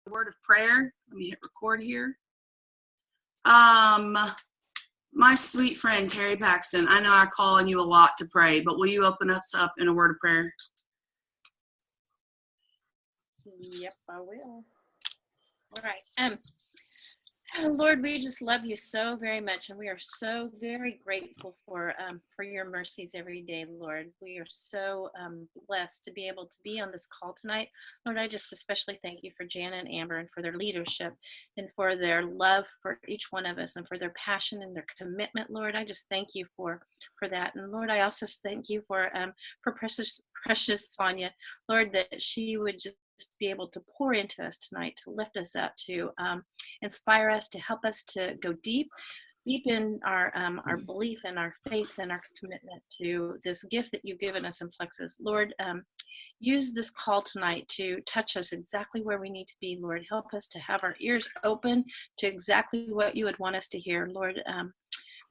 word of prayer. Let me hit record here. My sweet friend, Terry Paxton, I know I call on you a lot to pray, but will you open us up in a word of prayer? Yep, I will. All right. Lord, we just love you so very much, and we are so very grateful for your mercies every day, Lord. We are so blessed to be able to be on this call tonight. Lord, I just especially thank you for Jana and Amber and for their leadership and for their love for each one of us and for their passion and their commitment, Lord. I just thank you for that. And Lord, I also thank you for precious Sonya, Lord, that she would just be able to pour into us tonight, to lift us up, to inspire us, to help us to go deep in our belief and our faith and our commitment to this gift that you've given us in Plexus. Lord, use this call tonight to touch us exactly where we need to be, Lord. Help us to have our ears open to exactly what you would want us to hear, Lord.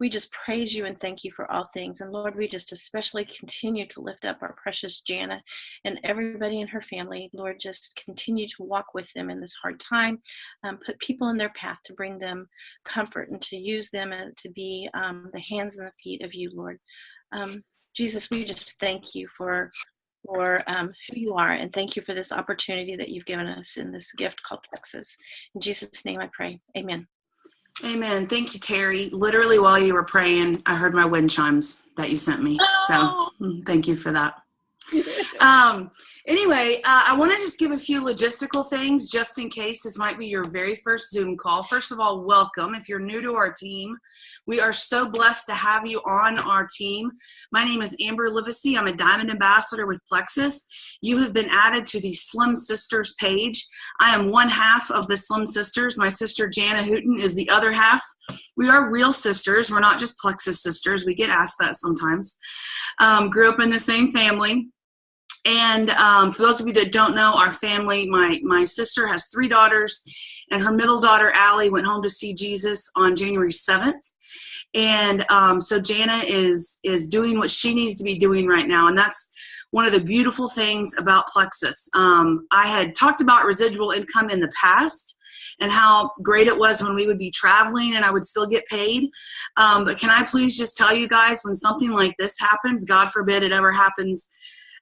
We just praise you and thank you for all things. And Lord, we just especially continue to lift up our precious Jana and everybody in her family. Lord, just continue to walk with them in this hard time. Put people in their path to bring them comfort and to use them and to be the hands and the feet of you, Lord. Jesus, we just thank you for who you are, and thank you for this opportunity that you've given us in this gift called Plexus. In Jesus' name I pray. Amen. Amen. Thank you, Terry. Literally while you were praying, I heard my wind chimes that you sent me. So thank you for that. Anyway, I want to just give a few logistical things just in case this might be your very first Zoom call. First of all, welcome. If you're new to our team, we are so blessed to have you on our team. My name is Amber Livesey. I'm a Diamond Ambassador with Plexus. You have been added to the Slim Sisters page. I am one half of the Slim Sisters. My sister Jana Hooten is the other half. We are real sisters. We're not just Plexus sisters. We get asked that sometimes. Grew up in the same family. And for those of you that don't know, our family, my sister has 3 daughters, and her middle daughter, Allie, went home to see Jesus on January 7th. And so Jana is doing what she needs to be doing right now, and that's one of the beautiful things about Plexus. I had talked about residual income in the past and how great it was when we would be traveling and I would still get paid. But can I please just tell you guys, when something like this happens, God forbid it ever happens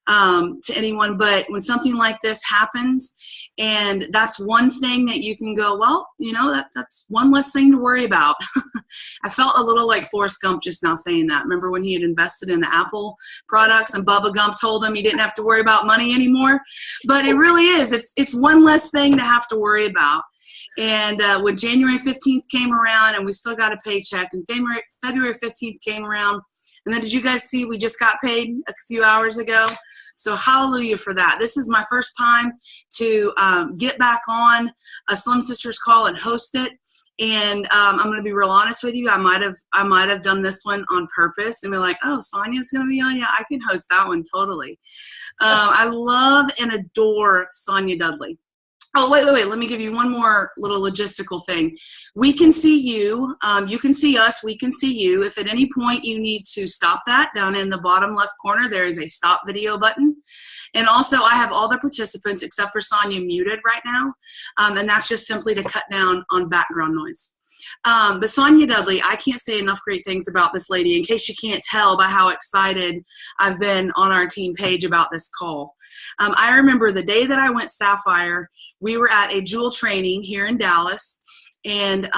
to anyone, but when something like this happens, and that's one thing that you can go, well, you know, that's one less thing to worry about. I felt a little like Forrest Gump just now saying that. Remember when he had invested in the Apple products and Bubba Gump told him he didn't have to worry about money anymore? But it really is. It's one less thing to have to worry about. And when January 15th came around and we still got a paycheck, and February 15th came around, and then did you guys see we just got paid a few hours ago? So hallelujah for that. This is my first time to get back on a Slim Sisters call and host it. And I'm going to be real honest with you. I might have done this one on purpose and be like, oh, Sonya's going to be on. Yeah, I can host that one totally. I love and adore Sonya Dudley. Oh, wait. Let me give you one more little logistical thing. We can see you. You can see us. We can see you. If at any point you need to stop that, down in the bottom left corner, there is a stop video button. And also, I have all the participants except for Sonya muted right now. And that's just simply to cut down on background noise. But Sonya Dudley, I can't say enough great things about this lady, in case you can't tell by how excited I've been on our team page about this call. I remember the day that I went Sapphire, we were at a Jewel training here in Dallas, and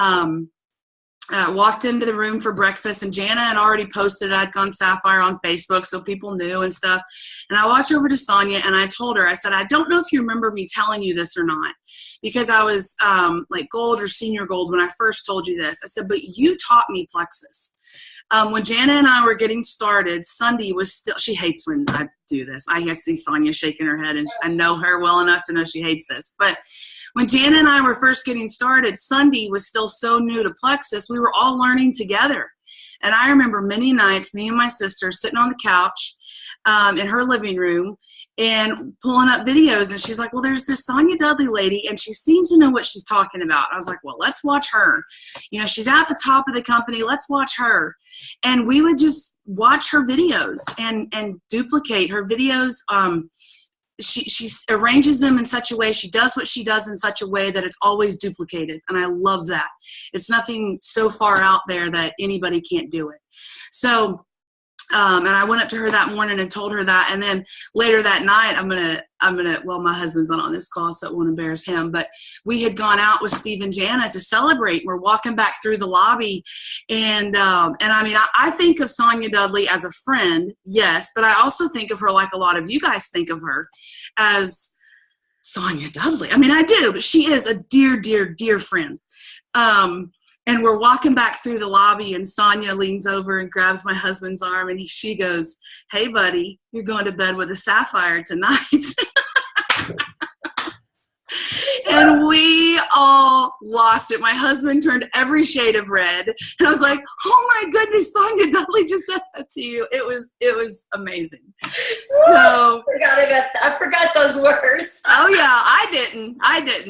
walked into the room for breakfast, and Jana had already posted I'd gone Sapphire on Facebook, so people knew and stuff. And I walked over to Sonya and I told her, I said, I don't know if you remember me telling you this or not, because I was like gold or senior gold when I first told you this. I said, but you taught me Plexus. When Jana and I were getting started, Sunday was still, she hates when I do this. I see Sonya shaking her head, and I know her well enough to know she hates this. But when Jana and I were first getting started, Sunday was still so new to Plexus. We were all learning together. And I remember many nights, me and my sister sitting on the couch in her living room and pulling up videos. And she's like, well, there's this Sonya Dudley lady, and she seems to know what she's talking about. I was like, well, let's watch her. You know, she's at the top of the company. Let's watch her. And we would just watch her videos and duplicate her videos. she arranges them in such a way, she does what she does in such a way that it's always duplicated. And I love that. It's nothing so far out there that anybody can't do it. So, and I went up to her that morning and told her that. And then later that night, well, my husband's not on this call, so it won't embarrass him, but we had gone out with Steve and Jana to celebrate. We're walking back through the lobby. And I mean, I think of Sonya Dudley as a friend, yes, but I also think of her like a lot of you guys think of her, as Sonya Dudley. I mean, I do, but she is a dear, dear, dear friend. And we're walking back through the lobby, and Sonya leans over and grabs my husband's arm, and she goes, "Hey, buddy, you're going to bed with a sapphire tonight." And we all lost it. My husband turned every shade of red, and I was like, "Oh my goodness, Sonya Dudley just said that to you." It was amazing. So I forgot those words. Oh yeah, I didn't.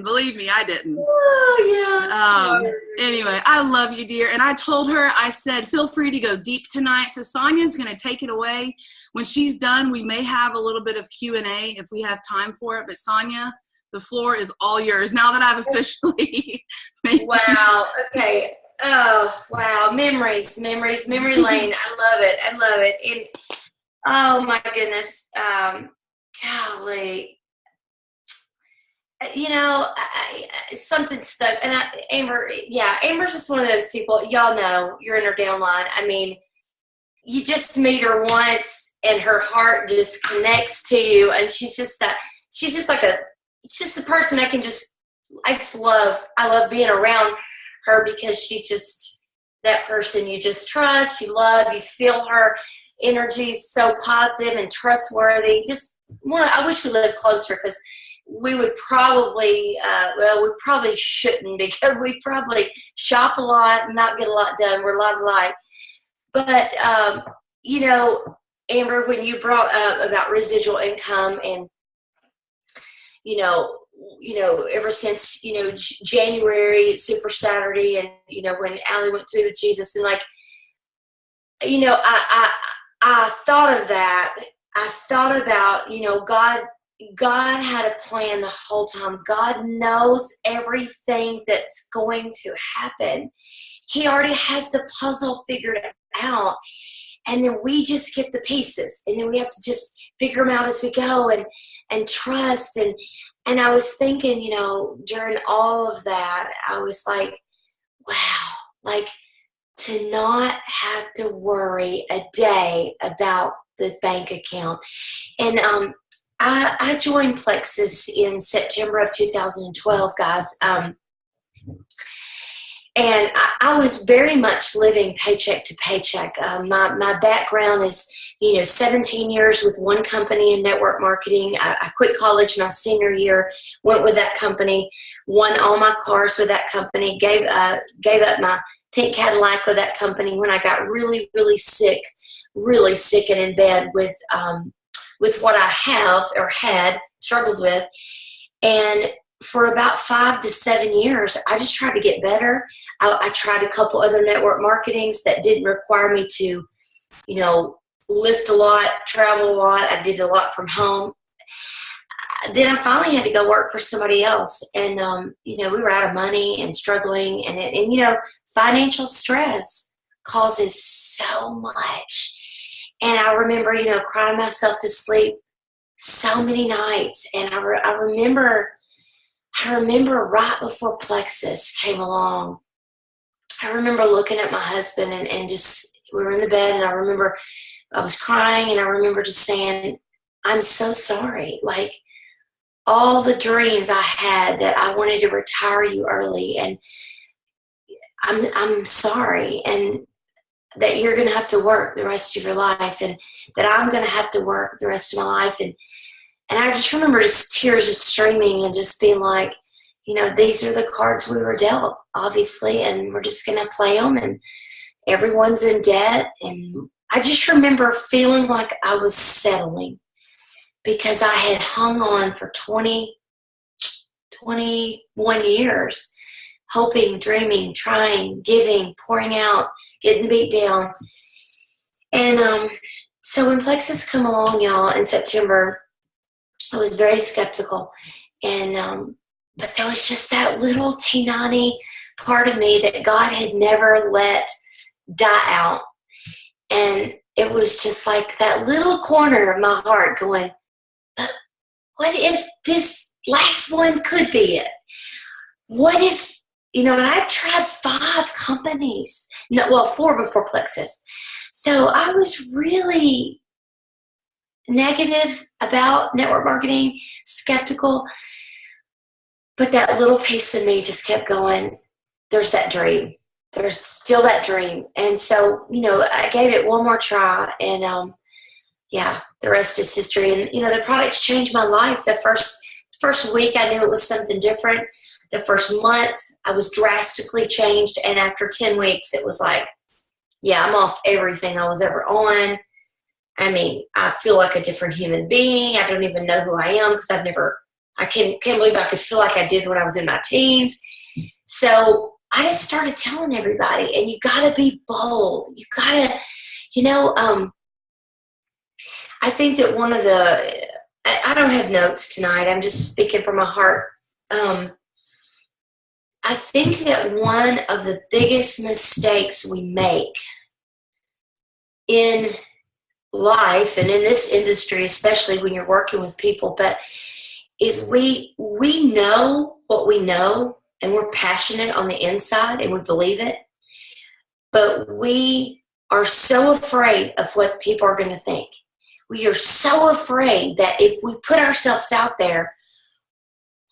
Believe me, I didn't. Oh yeah. Anyway, I love you, dear. And I told her, I said, feel free to go deep tonight. So Sonya's going to take it away. When she's done, we may have a little bit of Q&A if we have time for it. But Sonya, the floor is all yours now that I've officially made Wow. Okay. Oh, wow. Memory lane. I love it. And oh my goodness. Golly. You know, something stuck. And Amber's just one of those people, y'all know, you're in her downline. I mean, you just meet her once and her heart just connects to you. And she's just a person I love being around her, because she's just that person you just trust, you love, you feel her energy is so positive and trustworthy. I wish we lived closer, because we would probably, we probably shouldn't, because we probably shop a lot and not get a lot done. We're a lot alike. But, you know, Amber, when you brought up about residual income and, you know, ever since, you know, January, Super Saturday, and, you know, when Allie went through with Jesus, and like, you know, I thought of that. I thought about, you know, God had a plan the whole time. God knows everything that's going to happen. He already has the puzzle figured out. And then we just get the pieces. And then we have to just figure them out as we go and trust. And I was thinking, you know, during all of that, I was like, wow, like to not have to worry a day about the bank account. And I joined Plexus in September of 2012, guys. And I was very much living paycheck to paycheck. My background is, you know, 17 years with one company in network marketing. I quit college my senior year, went with that company, won all my cars with that company, gave up my pink Cadillac with that company when I got really, really sick and in bed with what I have or had struggled with. And for about 5 to 7 years, I just tried to get better. I tried a couple other network marketings that didn't require me to, you know, lift a lot, travel a lot. I did a lot from home. Then I finally had to go work for somebody else. And, you know, we were out of money and struggling. And you know, financial stress causes so much. And I remember, you know, crying myself to sleep so many nights. And I remember right before Plexus came along, I remember looking at my husband and just, we were in the bed, and I remember I was crying, and I remember just saying, I'm so sorry. Like, all the dreams I had that I wanted to retire you early, and I'm sorry, and that you're going to have to work the rest of your life, and that I'm going to have to work the rest of my life. And I just remember just tears just streaming and just being like, you know, these are the cards we were dealt, obviously, and we're just going to play them, and everyone's in debt. And I just remember feeling like I was settling, because I had hung on for 21 years, hoping, dreaming, trying, giving, pouring out, getting beat down. And so when Plexus come along, y'all, in September, I was very skeptical. And, but there was just that little teeny part of me that God had never let die out. And it was just like that little corner of my heart going, but what if this last one could be it? What if, and I tried 5 companies. No, well, 4 before Plexus. So I was really negative about network marketing, skeptical. But that little piece of me just kept going, there's that dream. There's still that dream. And so, I gave it one more try. And, the rest is history. And, the products changed my life. The first week, I knew it was something different. The first month, I was drastically changed. And after 10 weeks, it was like, I'm off everything I was ever on. I mean, I feel like a different human being. I don't even know who I am because I can't believe I could feel like I did when I was in my teens. So I just started telling everybody, and you got to be bold. You got to, I think that one of I don't have notes tonight. I'm just speaking from my heart. I think that one of the biggest mistakes we make in life and in this industry, especially when you're working with people, is we know what we know, and we're passionate on the inside and we believe it, but we are so afraid of what people are going to think. We are so afraid that if we put ourselves out there,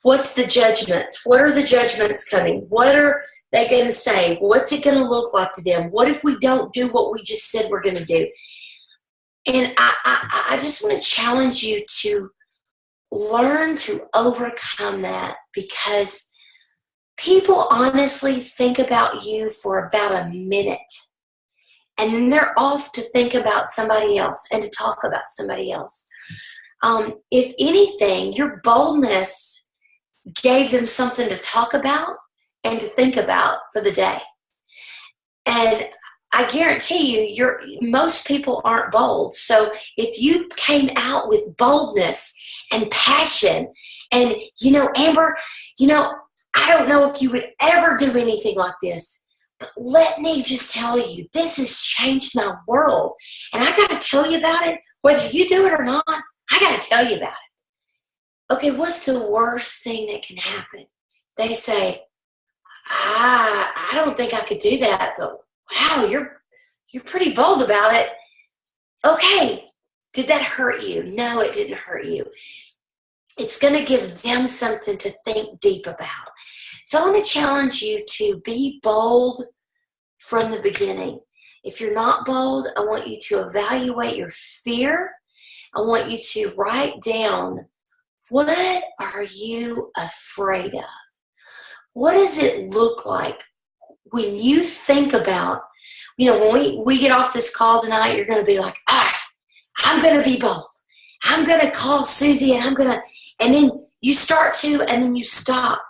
what's the judgments? What are the judgments coming? What are they going to say? What's it going to look like to them? What if we don't do what we just said we're going to do? And I just want to challenge you to learn to overcome that, because people honestly think about you for about a minute, and then they're off to think about somebody else and to talk about somebody else. If anything, your boldness gave them something to talk about and to think about for the day. And I guarantee you, most people aren't bold. So if you came out with boldness and passion, and, Amber, I don't know if you would ever do anything like this, but let me just tell you, this has changed my world. And I got to tell you about it, whether you do it or not, I got to tell you about it. Okay, what's the worst thing that can happen? They say, I don't think I could do that, but wow, you're pretty bold about it. Okay, did that hurt you? No, it didn't hurt you. It's going to give them something to think deep about. So I want to challenge you to be bold from the beginning. If you're not bold, I want you to evaluate your fear. I want you to write down, what are you afraid of? What does it look like when you think about, when we get off this call tonight, you're going to be like, I'm going to be bold. I'm going to call Susie, and then you start to, and then you stop.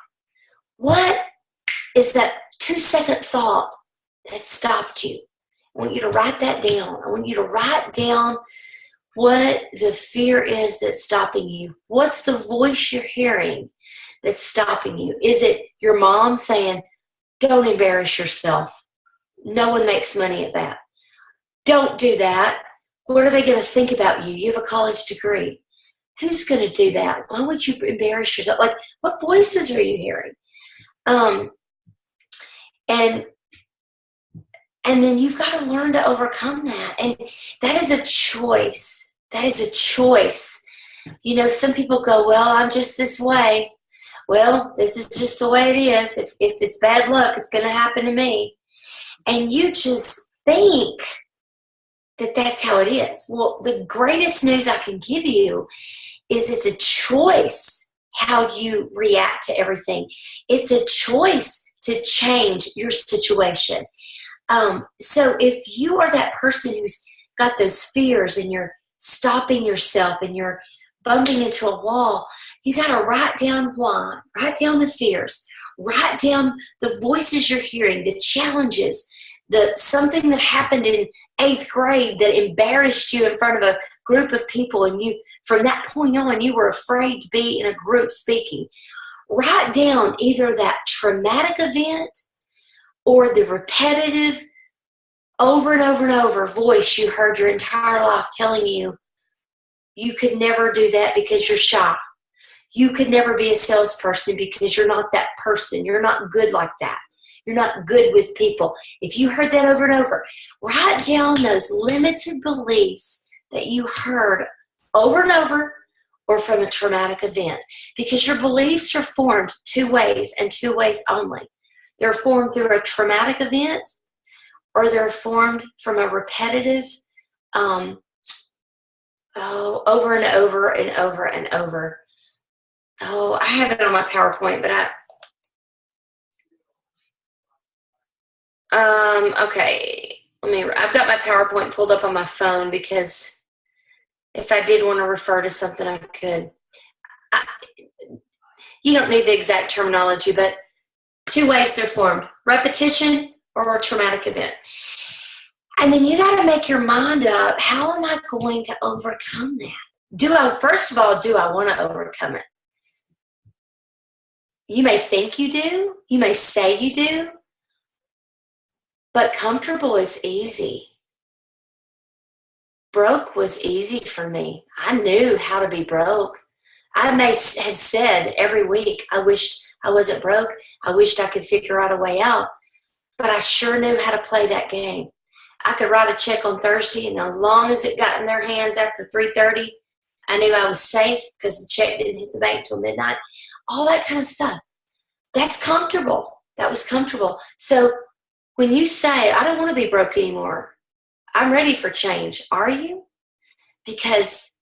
What is that 2-second thought that stopped you? I want you to write that down. I want you to write down what the fear is that's stopping you. What's the voice you're hearing that's stopping you? Is it your mom saying, don't embarrass yourself? No one makes money at that. Don't do that. What are they going to think about you? You have a college degree. Who's going to do that? Why would you embarrass yourself? Like, what voices are you hearing? And then you've got to learn to overcome that. And that is a choice. That is a choice. Some people go, well, I'm just this way. Well, this is just the way it is. If it's bad luck, it's going to happen to me. And you just think that that's how it is. Well, the greatest news I can give you is it's a choice how you react to everything. It's a choice to change your situation. So if you are that person who's got those fears and you're stopping yourself and you're bumping into a wall, you got to write down why, write down the fears, write down the voices you're hearing, the challenges, something that happened in 8th grade that embarrassed you in front of a group of people, and you, from that point on, you were afraid to be in a group speaking. Write down either that traumatic event or the repetitive, over and over and over voice you heard your entire life telling you you could never do that because you're shy. You could never be a salesperson because you're not that person. You're not good like that. You're not good with people. If you heard that over and over, write down those limited beliefs that you heard over and over or from a traumatic event, because your beliefs are formed two ways and two ways only. They're formed through a traumatic event, or they're formed from a repetitive, over and over and over and over. Oh, I have it on my PowerPoint, but okay. I've got my PowerPoint pulled up on my phone because if I did want to refer to something, I could. You don't need the exact terminology, but two ways they're formed: repetition or a traumatic event. And then you got to make your mind up, how am I going to overcome that? First of all, do I want to overcome it? You may think you do. You may say you do. But comfortable is easy. Broke was easy for me. I knew how to be broke. I may have said every week, I wished I wasn't broke. I wished I could figure out a way out. But I sure knew how to play that game. I could write a check on Thursday, and as long as it got in their hands after 3:30, I knew I was safe because the check didn't hit the bank till midnight. All that kind of stuff. That's comfortable. That was comfortable. So when you say, I don't want to be broke anymore, I'm ready for change, are you? Because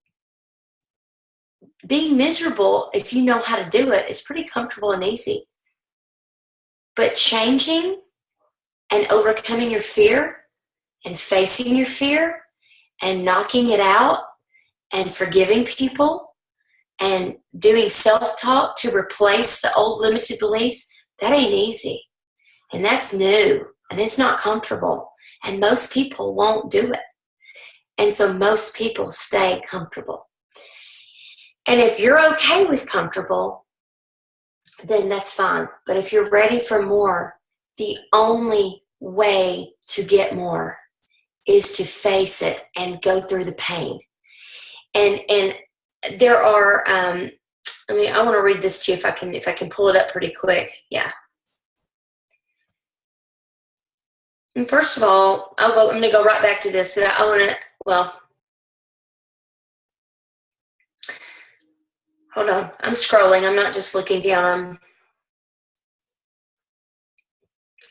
being miserable, if you know how to do it, is pretty comfortable and easy. But changing and overcoming your fear and facing your fear and knocking it out and forgiving people and doing self-talk to replace the old limited beliefs, that ain't easy. And that's new, and it's not comfortable. And most people won't do it. And so most people stay comfortable. And if you're okay with comfortable, then that's fine. But if you're ready for more, the only way to get more is to face it and go through the pain. And there are, I want to read this to you if I can pull it up pretty quick. Yeah. And first of all, I'm going to go right back to this. And hold on. I'm scrolling. I'm not just looking down.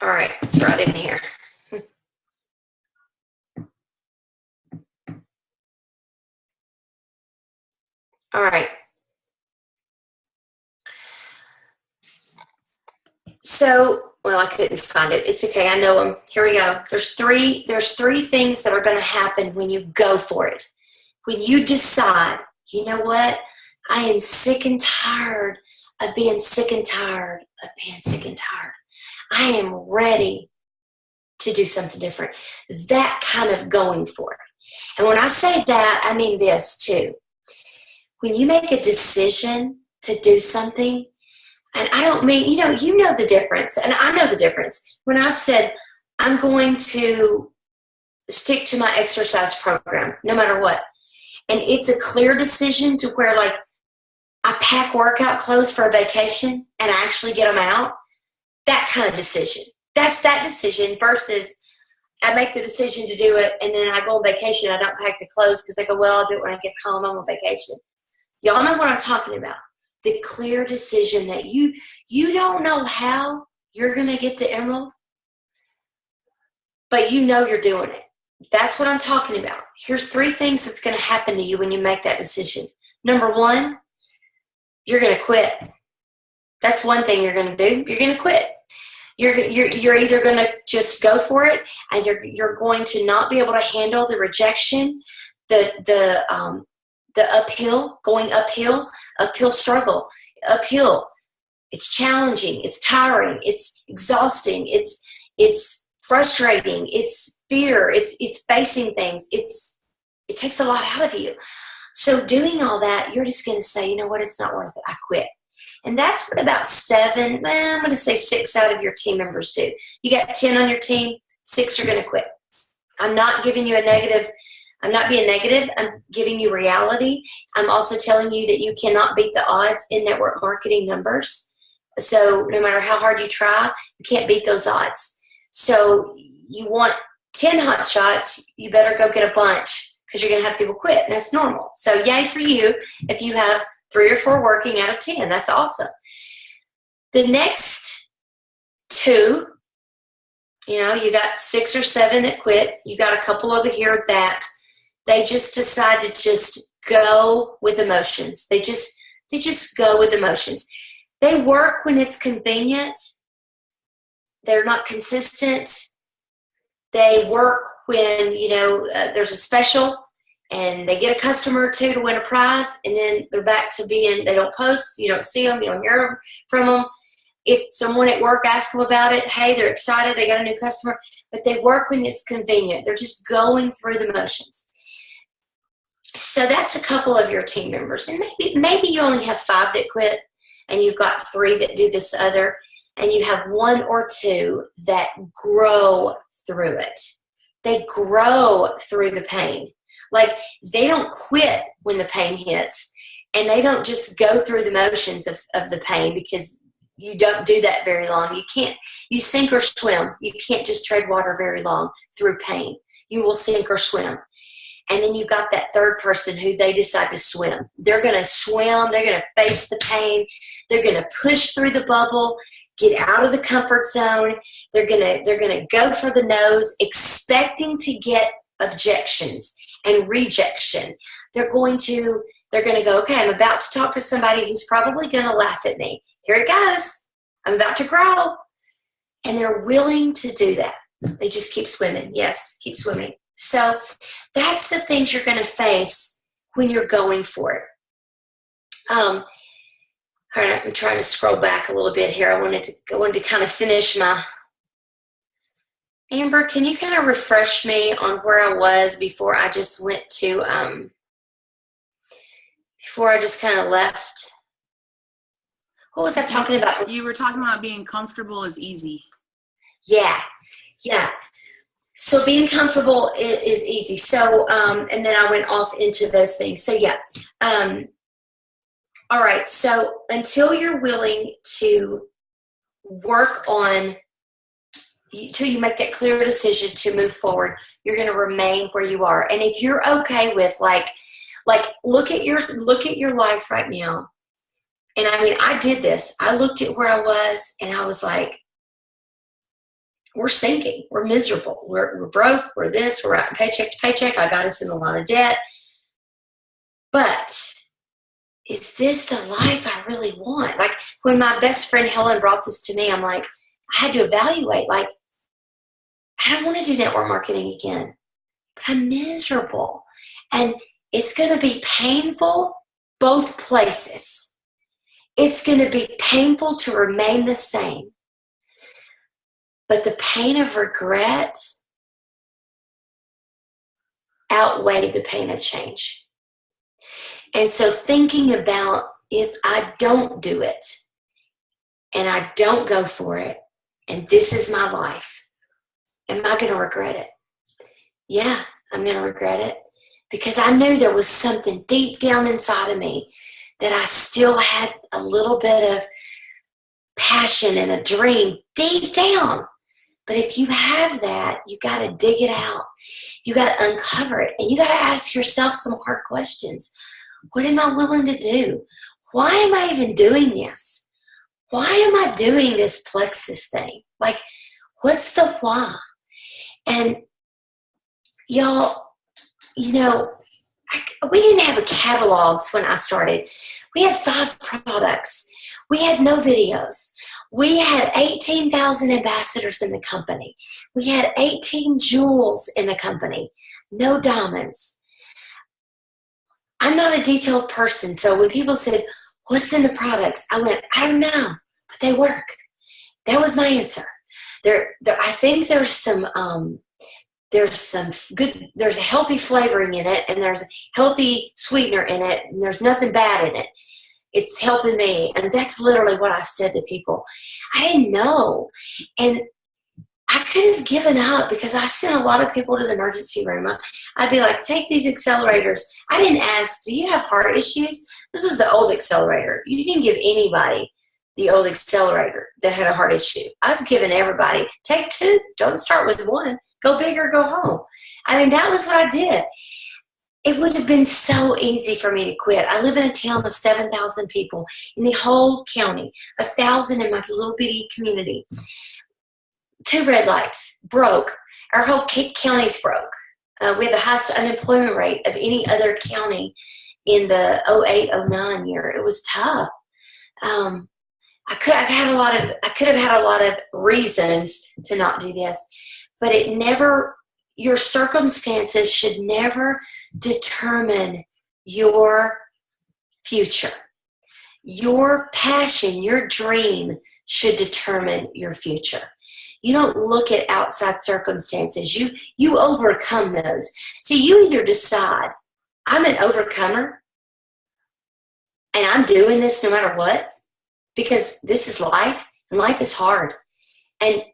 All right. It's right in here. All right. So, I couldn't find it. It's okay. I know them. Here we go. There's three things that are going to happen when you go for it. When you decide, you know what? I am sick and tired of being sick and tired of being sick and tired. I am ready to do something different. That kind of going for it. And when I say that, I mean this too. When you make a decision to do something, and I don't mean, you know the difference, and I know the difference. When I've said, I'm going to stick to my exercise program, no matter what, and it's a clear decision to where, like, I pack workout clothes for a vacation and I actually get them out, that kind of decision. That's that decision versus I make the decision to do it and then I go on vacation and I don't pack the clothes because I go, I'll do it when I get home. I'm on vacation. Y'all know what I'm talking about. The clear decision that you don't know how you're going to get to Emerald, but you know you're doing it. That's what I'm talking about. Here's 3 things that's going to happen to you when you make that decision. Number 1, you're going to quit. That's one thing you're going to do. You're going to quit. You're either going to just go for it, and you're going to not be able to handle the rejection, the uphill struggle, uphill. It's challenging. It's tiring. It's exhausting. It's frustrating. It's fear. It's facing things. It's It takes a lot out of you. So doing all that, you're just going to say, you know what, it's not worth it. I quit. And that's what about 7, I'm going to say 6 out of your team members do. You got 10 on your team, 6 are going to quit. I'm not giving you a negative. I'm not being negative. I'm giving you reality. I'm also telling you that you cannot beat the odds in network marketing numbers. So no matter how hard you try, you can't beat those odds. So you want 10 hot shots, you better go get a bunch because you're going to have people quit. And that's normal. So yay for you if you have 3 or 4 working out of 10. That's awesome. The next 2, you got 6 or 7 that quit. You got a couple over here that they just decide to just go with emotions. They just go with emotions. They work when it's convenient. They're not consistent. They work when, there's a special and they get a customer or 2 to win a prize, and then they're back to being, they don't post, you don't see them, you don't hear from them. If someone at work asks them about it, hey, they're excited, they got a new customer, but they work when it's convenient. They're just going through the motions. So that's a couple of your team members. And maybe you only have 5 that quit, and you've got 3 that do this other, and you have 1 or 2 that grow through it. They grow through the pain. Like, they don't quit when the pain hits, and they don't just go through the motions of the pain, because you don't do that very long. You sink or swim. You can't just tread water very long through pain. You will sink or swim. And then you've got that third person who they decide to swim. They're going to swim. They're going to face the pain. They're going to push through the bubble, get out of the comfort zone. They're going to go for the nose, expecting to get objections and rejection. They're going to go, okay, I'm about to talk to somebody who's probably going to laugh at me. Here it goes. I'm about to grow. And they're willing to do that. They just keep swimming. Yes, keep swimming. So that's the things you're going to face when you're going for it. All right, I'm trying to scroll back a little bit here. I wanted to kind of finish my. Amber, can you kind of refresh me on where I was before I just went to before I just kind of left? What was I talking about? You were talking about being comfortable is easy. Yeah. So being comfortable is easy. So, and then I went off into those things. So yeah. All right. So until you're willing to work on, until you make that clear decision to move forward, you're going to remain where you are. And if you're okay with like look at your life right now. And I mean, I did this. I looked at where I was and I was like, we're sinking. We're miserable. We're broke. We're this. We're out paycheck to paycheck. I got us in a lot of debt. But is this the life I really want? Like, when my best friend Helen brought this to me, I'm like, I had to evaluate. Like, I don't want to do network marketing again, but I'm miserable. And it's going to be painful both places. It's going to be painful to remain the same. But the pain of regret outweighed the pain of change. And so thinking about, if I don't do it and I don't go for it and this is my life, am I going to regret it? Yeah, I'm going to regret it, because I knew there was something deep down inside of me that I still had a little bit of passion and a dream deep down. But if you have that, you got to dig it out. You got to uncover it. And you got to ask yourself some hard questions. What am I willing to do? Why am I even doing this? Why am I doing this plexus thing? Like, what's the why? And y'all, we didn't have catalogs when I started. We had 5 products. We had no videos. We had 18,000 ambassadors in the company. We had 18 jewels in the company. No diamonds. I'm not a detailed person, so when people said, what's in the products? I went, I don't know, but they work. That was my answer. I think there's there's some good, there's a healthy flavoring in it, and there's a healthy sweetener in it, and there's nothing bad in it. It's helping me. And that's literally what I said to people. I didn't know. And I could have given up because I sent a lot of people to the emergency room. I'd be like, take these accelerators. I didn't ask, do you have heart issues? This was the old accelerator. You didn't give anybody the old accelerator that had a heart issue. I was giving everybody, take 2. Don't start with 1. Go big or go home. I mean, that was what I did. It would have been so easy for me to quit. I live in a town of 7,000 people in the whole county, 1,000 in my little bitty community. 2 red lights broke. Our whole county's broke. We had the highest unemployment rate of any other county in the 08-09 year. It was tough. I could have had a lot of reasons to not do this, but your circumstances should never determine your future. Your passion, your dream should determine your future. You don't look at outside circumstances. You overcome those. See, you either decide, I'm an overcomer, and I'm doing this no matter what, because this is life, and life is hard. And,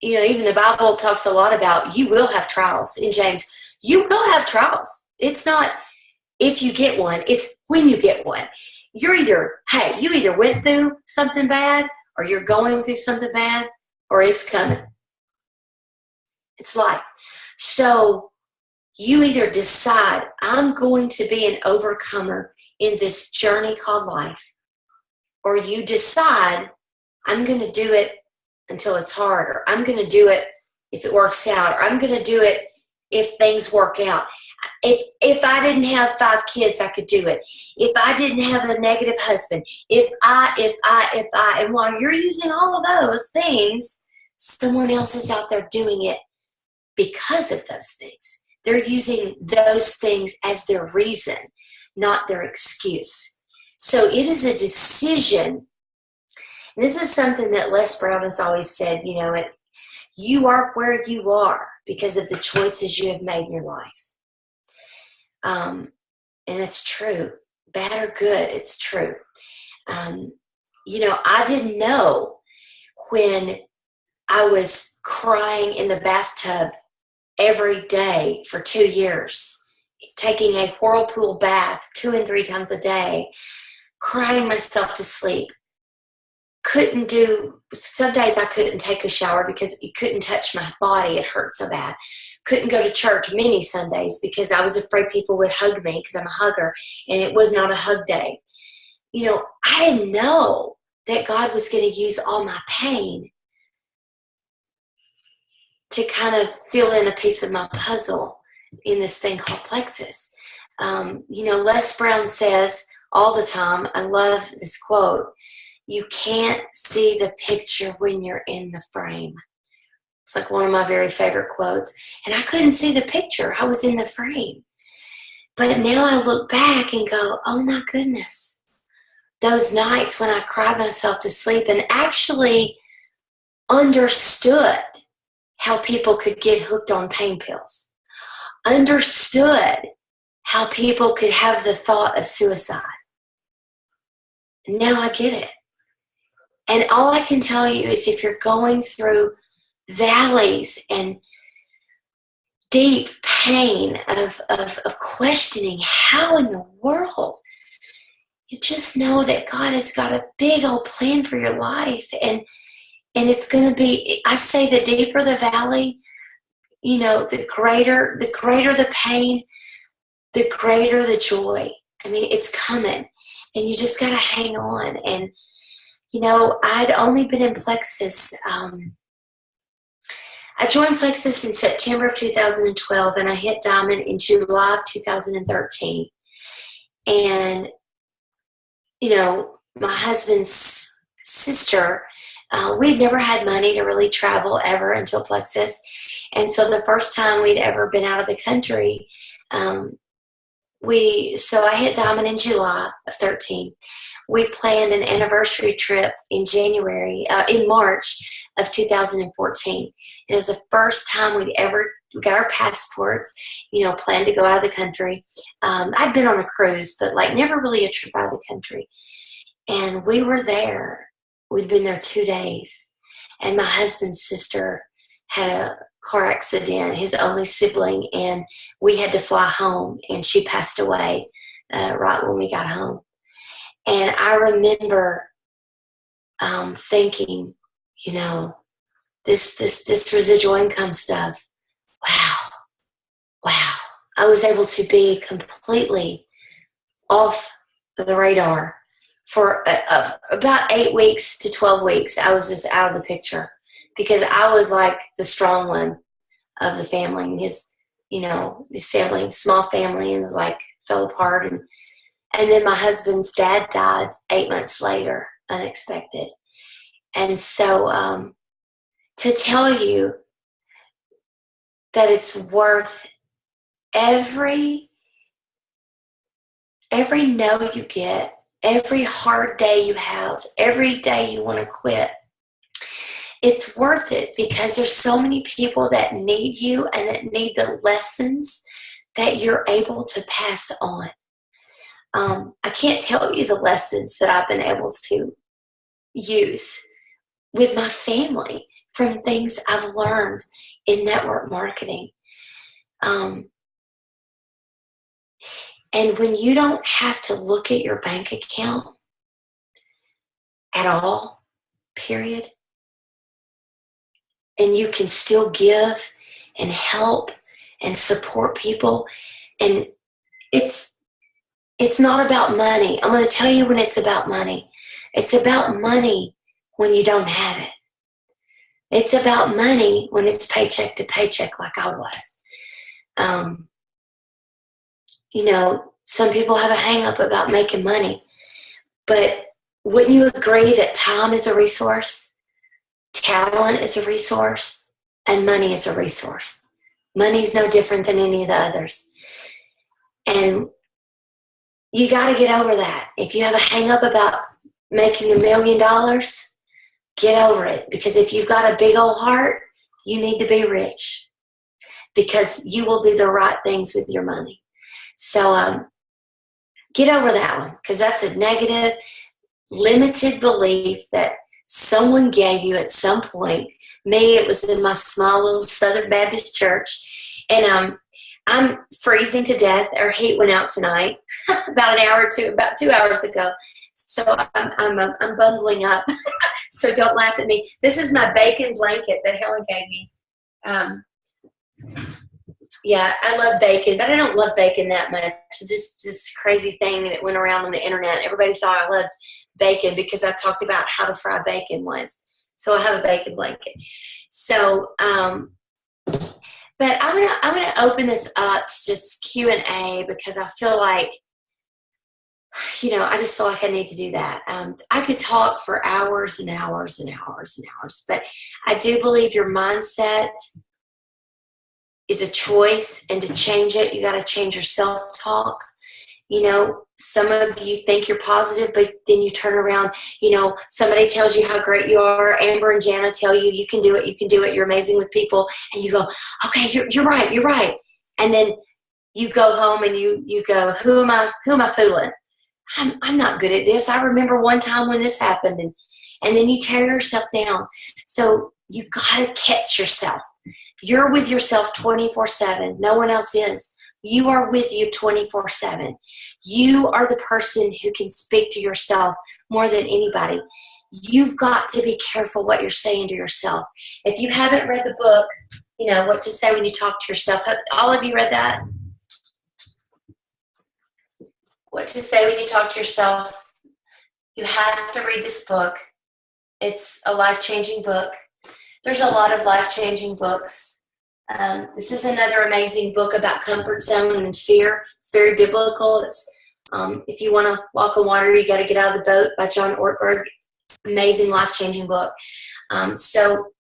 even the Bible talks a lot about you will have trials. In James, you will have trials. It's not if you get one, it's when you get one. You either went through something bad, or you're going through something bad, or it's coming. It's life. So you either decide, I'm going to be an overcomer in this journey called life, or you decide, I'm going to do it until it's hard, or I'm going to do it if it works out, or I'm going to do it if things work out. If I didn't have 5 kids, I could do it. If I didn't have a negative husband, if I, and while you're using all of those things, someone else is out there doing it because of those things. They're using those things as their reason, not their excuse. So it is a decision. And this is something that Les Brown has always said, you are where you are because of the choices you have made in your life. And it's true. Bad or good, it's true. I didn't know when I was crying in the bathtub every day for 2 years, taking a whirlpool bath 2 and 3 times a day, crying myself to sleep. Some days I couldn't take a shower because it couldn't touch my body. It hurt so bad. Couldn't go to church many Sundays because I was afraid people would hug me because I'm a hugger, and it was not a hug day. I didn't know that God was going to use all my pain to kind of fill in a piece of my puzzle in this thing called plexus. Les Brown says all the time, I love this quote, you can't see the picture when you're in the frame. It's like one of my very favorite quotes. And I couldn't see the picture. I was in the frame. But now I look back and go, oh my goodness. Those nights when I cried myself to sleep and actually understood how people could get hooked on pain pills. Understood how people could have the thought of suicide. Now I get it. And all I can tell you is if you're going through valleys and deep pain of questioning how in the world, you just know that God has got a big old plan for your life. And it's going to be, I say the deeper the valley, the greater the pain, the greater the joy. I mean, it's coming. And you just got to hang on. And I'd only been in Plexus. I joined Plexus in September of 2012, and I hit Diamond in July of 2013. And, my husband's sister, we'd never had money to really travel ever until Plexus. And so the first time we'd ever been out of the country, so I hit Diamond in July of 13. We planned an anniversary trip in March of 2014. And it was the first time we got our passports, planned to go out of the country. I'd been on a cruise, but like never really a trip out of the country. And we were there. We'd been there 2 days. And my husband's sister had a car accident, his only sibling, and we had to fly home, and she passed away right when we got home. And I remember thinking, this residual income stuff, wow. I was able to be completely off the radar for about 8 weeks to 12 weeks. I was just out of the picture because I was like the strong one of the family. And his family, small family, and was like fell apart. And then my husband's dad died 8 months later, unexpected. And so to tell you that it's worth every no you get, every hard day you have, every day you want to quit, it's worth it because there's so many people that need you and that need the lessons that you're able to pass on. I can't tell you the lessons that I've been able to use with my family from things I've learned in network marketing. And when you don't have to look at your bank account at all, period, and you can still give and help and support people, and it's not about money. I'm going to tell you when it's about money. It's about money when you don't have it. It's about money when it's paycheck to paycheck like I was. Some people have a hang up about making money, but wouldn't you agree that time is a resource, talent is a resource, and money is a resource? Money's no different than any of the others. And you got to get over that. If you have a hang up about making $1 million, get over it. Because if you've got a big old heart, you need to be rich because you will do the right things with your money. So get over that one because that's a negative, limited belief that someone gave you at some point. Me, it was in my small little Southern Baptist church. And I'm freezing to death. Our heat went out tonight about 2 hours ago. So I'm bundling up. So don't laugh at me. This is my bacon blanket that Helen gave me. Yeah, I love bacon, but I don't love bacon that much. This crazy thing that went around on the internet. Everybody thought I loved bacon because I talked about how to fry bacon once. So I have a bacon blanket. So, but I'm gonna open this up to just Q&A because I feel like, I just feel like I need to do that. I could talk for hours and hours and hours and hours, but I do believe your mindset is a choice, and to change it, you got to change your self-talk. Some of you think you're positive, but then you turn around, somebody tells you how great you are. Amber and Jana tell you, you can do it, you're amazing with people. And you go, okay, you're right. And then you go home and you go, who am I fooling? I'm not good at this. I remember one time when this happened, and then you tear yourself down. So you got to catch yourself. You're with yourself 24/7. No one else is. You are with you 24/7. You are the person who can speak to yourself more than anybody. You've got to be careful what you're saying to yourself. If you haven't read the book, What to Say When You Talk to Yourself, have all of you read that? What to Say When You Talk to Yourself. You have to read this book. It's a life-changing book. There's a lot of life-changing books. This is another amazing book about comfort zone and fear. It's very biblical. It's If You Want to Walk on Water, You Got to Get Out of the Boat by John Ortberg. Amazing, life-changing book. So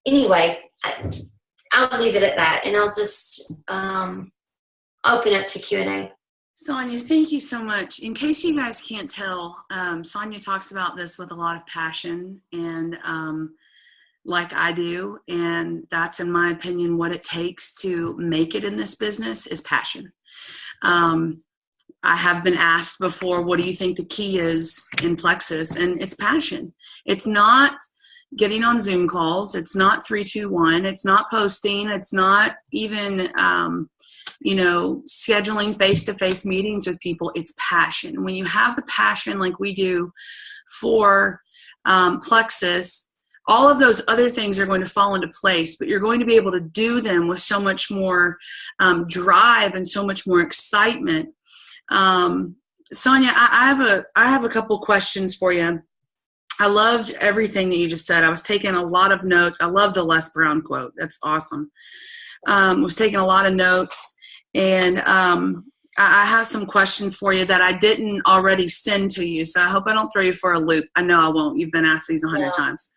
anyway, I'll leave it at that, and I'll just open up to Q&A. Sonya, thank you so much. In case you guys can't tell, Sonya talks about this with a lot of passion, and like I do, and that's, in my opinion, what it takes to make it in this business is passion. I have been asked before, what do you think the key is in Plexus? And it's passion. It's not getting on Zoom calls. It's not 3-2-1. It's not posting. It's not even, scheduling face-to-face meetings with people. It's passion. When you have the passion like we do for Plexus, all of those other things are going to fall into place, but you're going to be able to do them with so much more drive and so much more excitement. Sonya, I have a couple questions for you. I loved everything that you just said. I was taking a lot of notes. I love the Les Brown quote. That's awesome. Was taking a lot of notes, and I have some questions for you that I didn't already send to you, so I hope I don't throw you for a loop. I know I won't. You've been asked these 100 times.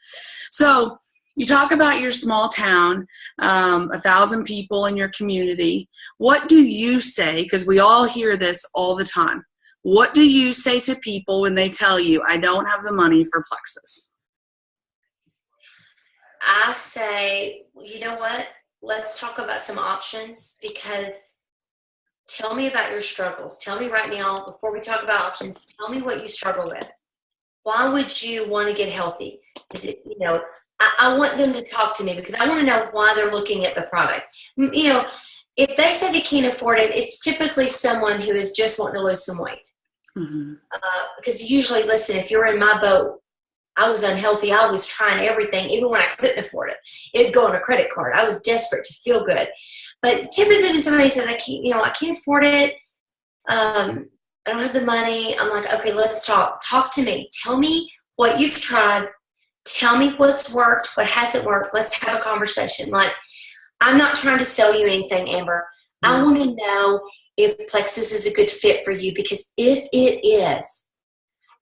So you talk about your small town, 1,000 people in your community. What do you say, because we all hear this all the time, what do you say to people when they tell you, I don't have the money for Plexus? I say, you know what? Let's talk about some options, because tell me about your struggles. Tell me right now, before we talk about options, tell me what you struggle with. Why would you want to get healthy? Is it, I want them to talk to me because I want to know why they're looking at the product. If they say they can't afford it, it's typically someone who is just wanting to lose some weight. Mm-hmm. Because usually, listen, if you're in my boat, I was unhealthy. I was trying everything, even when I couldn't afford it. It'd go on a credit card. I was desperate to feel good. But typically when somebody says, I can't afford it, I don't have the money, I'm like, okay, let's talk. Talk to me. Tell me what you've tried. Tell me what's worked, what hasn't worked. Let's have a conversation. Like, I'm not trying to sell you anything, Amber. I want to know if Plexus is a good fit for you, because if it is,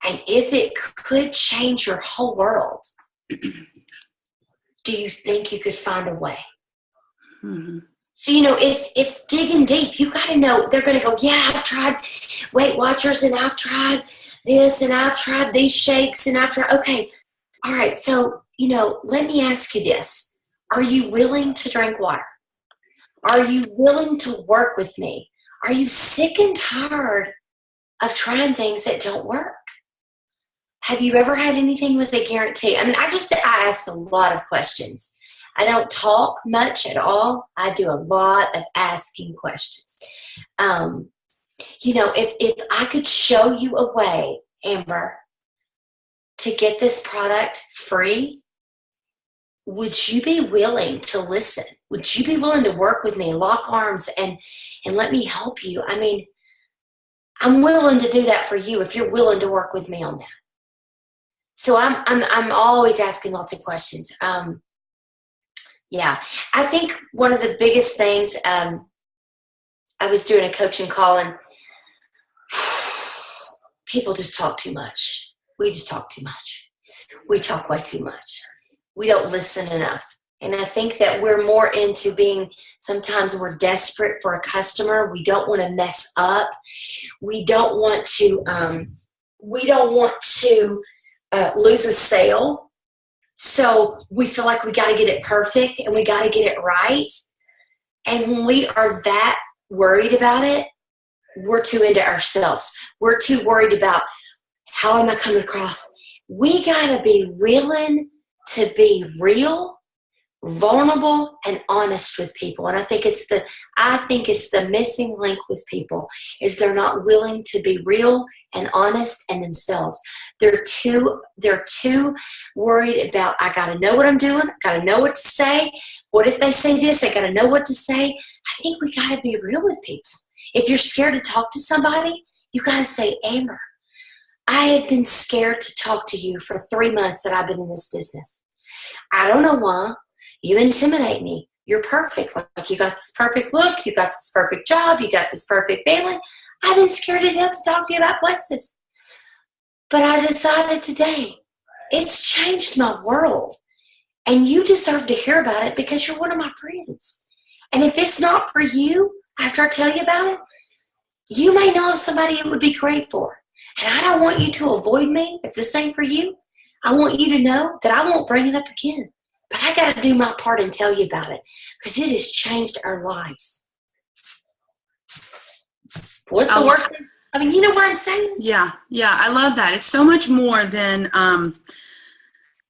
and if it could change your whole world, do you think you could find a way? Mm-hmm. So, it's digging deep. You got to know. They're going to go, yeah, I've tried Weight Watchers, and I've tried this, and I've tried these shakes, and I've tried, okay. All right, so, let me ask you this. Are you willing to drink water? Are you willing to work with me? Are you sick and tired of trying things that don't work? Have you ever had anything with a guarantee? I mean, I ask a lot of questions. I don't talk much at all. I do a lot of asking questions. If I could show you a way, Amber, to get this product free, would you be willing to listen? Would you be willing to work with me, lock arms, and let me help you? I mean, I'm willing to do that for you if you're willing to work with me on that. So I'm always asking lots of questions. I think one of the biggest things, I was doing a coaching call, and people just talk too much. We just talk too much. We talk way too much. We don't listen enough. And I think that we're more into sometimes we're desperate for a customer. We don't want to mess up. We don't want to lose a sale. So we feel like we got to get it perfect and we got to get it right. And when we are that worried about it, we're too into ourselves. We're too worried about how am I coming across. We got to be willing to be real, vulnerable, and honest with people. And I think it's the missing link with people is they're not willing to be real and honest and themselves. They're too worried about, I got to know what I'm doing. I got to know what to say. What if they say this? I got to know what to say. I think we got to be real with people. If you're scared to talk to somebody, you got to say, Amber, I have been scared to talk to you for 3 months that I've been in this business. I don't know why. You intimidate me. You're perfect. Like you got this perfect look. You got this perfect job. You got this perfect family. I've been scared to death to talk to you about Plexus. But I decided today, it's changed my world. And you deserve to hear about it because you're one of my friends. And if it's not for you, after I tell you about it, you may know somebody it would be great for. And I don't want you to avoid me if this ain't for you. I want you to know that I won't bring it up again. but I got to do my part and tell you about it because it has changed our lives. What's the worst thing? I mean, you know what I'm saying? Yeah, I love that. It's so much more than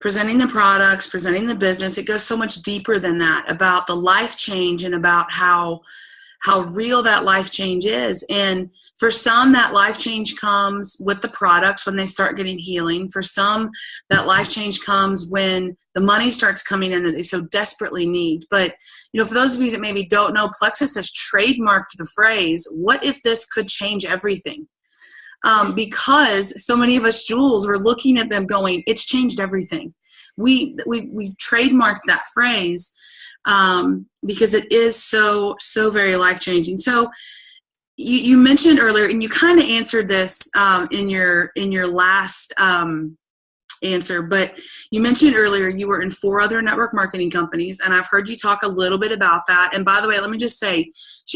presenting the products, presenting the business. It goes so much deeper than that, about the life change and about how real that life change is. And for some, that life change comes with the products when they start getting healing. For some, that life change comes when the money starts coming in that they so desperately need. But, for those of you that maybe don't know, Plexus has trademarked the phrase, what if this could change everything? Because so many of us Jules were looking at them going, it's changed everything. We've trademarked that phrase because it is so very life-changing. So you mentioned earlier, and you kind of answered this in your last answer, but you mentioned earlier you were in 4 other network marketing companies, and I've heard you talk a little bit about that. And by the way, let me just say,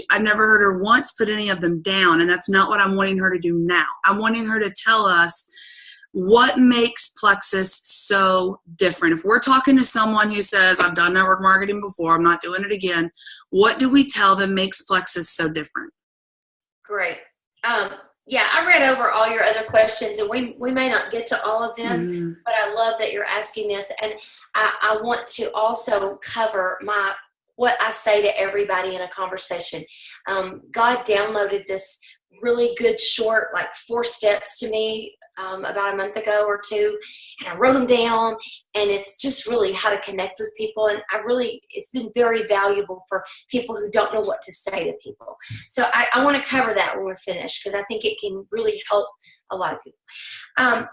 I've never heard her once put any of them down, and that's not what I'm wanting her to do now. I'm wanting her to tell us what makes Plexus so different. If we're talking to someone who says, I've done network marketing before, I'm not doing it again, what do we tell them makes Plexus so different? Great. Yeah, I read over all your other questions, and we may not get to all of them, but I love that you're asking this. And I want to also cover what I say to everybody in a conversation. God downloaded this really good short, 4 steps to me about a month ago or 2, and I wrote them down, and it's just really how to connect with people. And it's been very valuable for people who don't know what to say to people. So I want to cover that when we're finished, because I think it can really help a lot of people.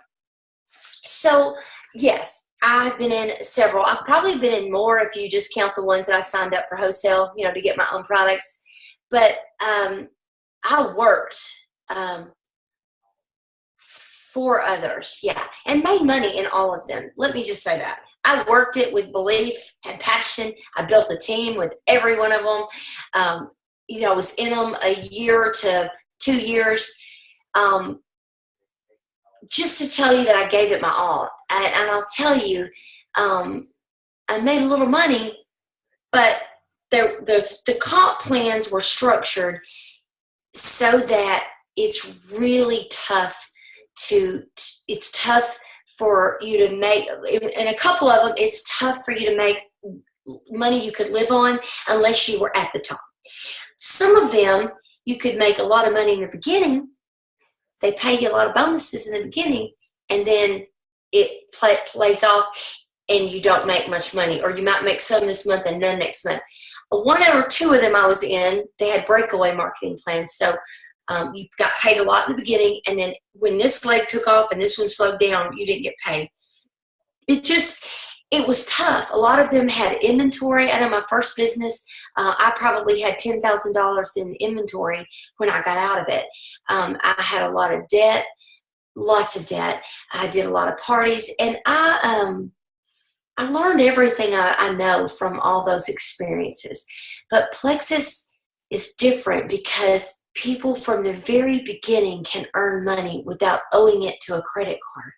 So yes, I've been in several. I've probably been in more if you just count the ones that I signed up for wholesale, to get my own products. But I worked for others, and made money in all of them. Let me just say that. I worked it with belief and passion. I built a team with every one of them. I was in them a year to 2 years. Just to tell you that I gave it my all. And I'll tell you, I made a little money, but the comp plans were structured so that it's really tough it's tough for you to make, in a couple of them, it's tough for you to make money you could live on unless you were at the top. Some of them, you could make a lot of money in the beginning. They pay you a lot of bonuses in the beginning, and then it plays off and you don't make much money, or you might make some this month and none next month. 1 or 2 of them I was in, they had breakaway marketing plans. So you got paid a lot in the beginning, and then when this leg took off and this one slowed down, you didn't get paid. It was tough. A lot of them had inventory. I know my first business, I probably had $10,000 in inventory when I got out of it. I had a lot of debt, lots of debt. I did a lot of parties, and I learned everything I know from all those experiences. But Plexus is different because people from the very beginning can earn money without owing it to a credit card.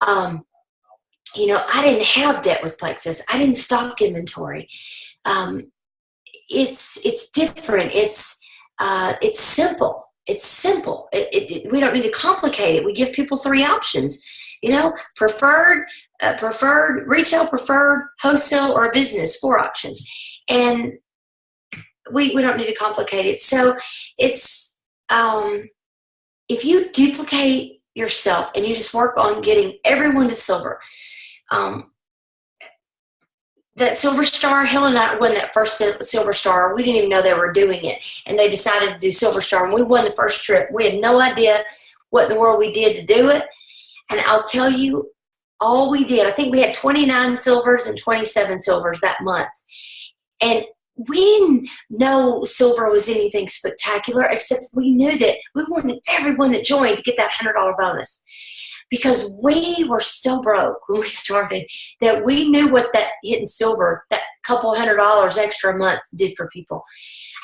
I didn't have debt with Plexus. I didn't stock inventory. It's different. It's simple. It's simple. We don't need to complicate it. We give people 3 options. Preferred, retail, preferred, wholesale, or a business, 4 options. And we don't need to complicate it. So it's, if you duplicate yourself and you just work on getting everyone to silver, that Silver Star, Helen and I won that first Silver Star. We didn't even know they were doing it. And they decided to do Silver Star, and we won the first trip. We had no idea what in the world we did to do it. And I'll tell you, all we did, I think we had 29 silvers and 27 silvers that month. And we didn't know silver was anything spectacular, except we knew that we wanted everyone that joined to get that $100 bonus. Because we were so broke when we started that we knew what that hitting silver, that couple $100 extra a month did for people.